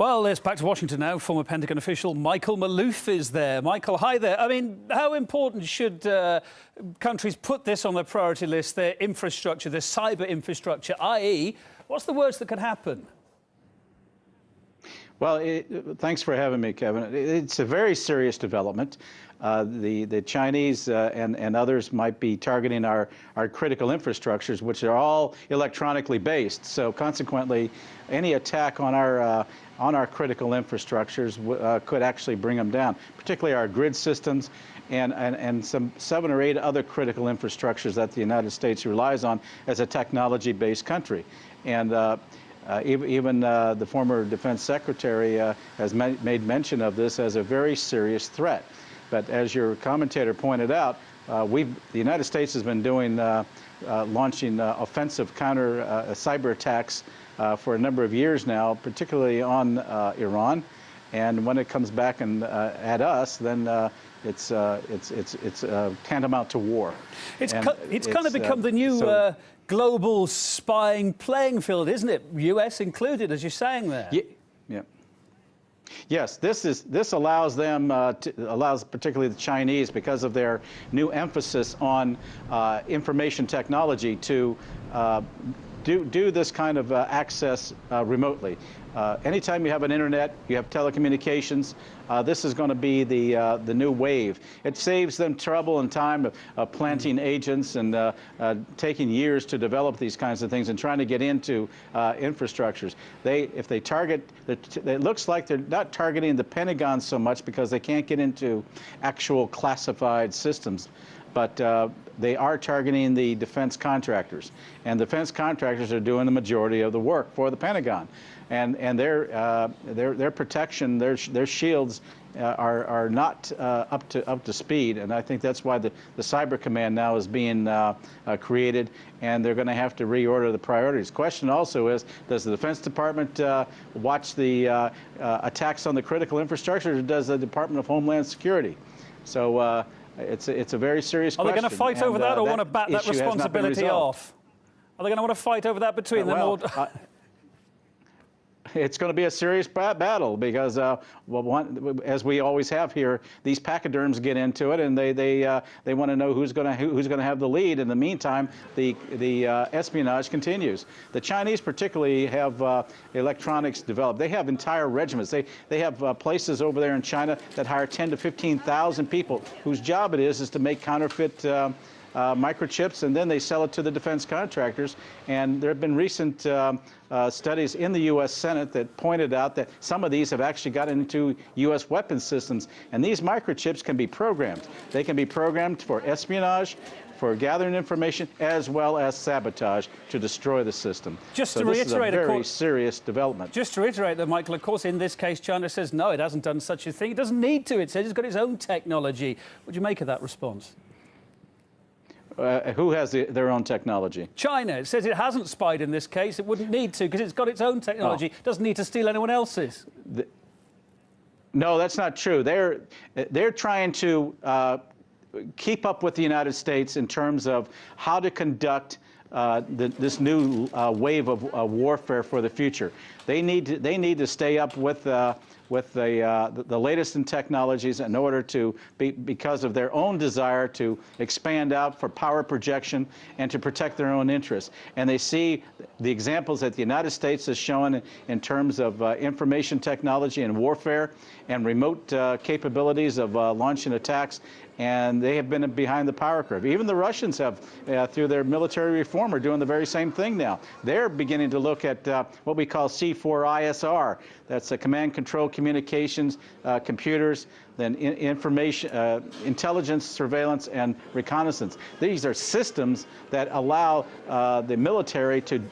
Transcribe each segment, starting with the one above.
Well, let's back to Washington now. Former Pentagon official Michael Maloof is there. Michael, hi there. I mean, how important should countries put this on their priority list, their infrastructure, their cyber infrastructure, i.e., what's the worst that could happen? Well, thanks for having me, Kevin. It's a very serious development. The Chinese and others might be targeting our critical infrastructures, which are all electronically based. So consequently, any attack on our critical infrastructures could actually bring them down, particularly our grid systems and some 7 or 8 other critical infrastructures that the United States relies on as a technology-based country. And even the former defense secretary has made mention of this as a very serious threat. But as your commentator pointed out, the United States has been doing launching offensive counter cyber attacks for a number of years now, particularly on Iran. And when it comes back and at us, then it's tantamount to war. It's kind of become the new global spying playing field, isn't it? U.S. included, as you're saying there. Yeah. Yes, this allows them, allows particularly the Chinese, because of their new emphasis on information technology, to do this kind of access remotely. Anytime you have an internet, you have telecommunications, this is going to be the new wave. It saves them trouble and time of planting agents and taking years to develop these kinds of things and trying to get into infrastructures. If they target, it looks like they're not targeting the Pentagon so much because they can't get into actual classified systems. But they are targeting the defense contractors, and defense contractors are doing the majority of the work for the Pentagon, and their protection, their shields are not up to speed, and I think that's why the Cyber Command now is being created, and they're going to have to reorder the priorities. Question also is, does the Defense Department watch the attacks on the critical infrastructure, or does the Department of Homeland Security? So. It's a very serious question. Are they going to fight over that, or want to bat that responsibility off? Are they going to want to fight over that between them? Or it's going to be a serious battle because, as we always have here, these pachyderms get into it, and they want to know who's going to have the lead. In the meantime, the espionage continues. The Chinese particularly have electronics developed. They have entire regiments. They have places over there in China that hire 10,000 to 15,000 people whose job it is to make counterfeit microchips, and then they sell it to the defense contractors. And there have been recent studies in the U.S. Senate that pointed out that some of these have actually gotten into U.S. weapons systems. And these microchips can be programmed. They can be programmed for espionage, for gathering information, as well as sabotage to destroy the system. Just to reiterate, this is a very serious development. Just to reiterate that, Michael, of course, in this case, China says no, it hasn't done such a thing. It doesn't need to. It says it's got its own technology. What do you make of that response? Who has their own technology? China. It says it hasn't spied in this case. It wouldn't need to because it's got its own technology. It doesn't need to steal anyone else's. No, that's not true. They're trying to keep up with the United States in terms of how to conduct this new wave of warfare for the future. They need to stay up with the latest in technologies in order to because of their own desire to expand out for power projection and to protect their own interests. And they see the examples that the United States has shown in terms of information technology and warfare and remote capabilities of launching attacks, and they have been behind the power curve. Even the Russians have, through their military reform, are doing the very same thing now. They're beginning to look at what we call C4ISR. That's command, control, communications, computers, then information, intelligence, surveillance, and reconnaissance. These are systems that allow the military to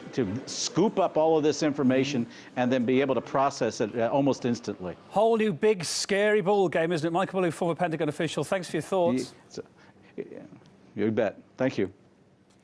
scoop up all of this information and then be able to process it almost instantly. Whole new big, scary ball game, isn't it? Michael Maloof, former Pentagon official, thanks for your thoughts. You bet. Thank you.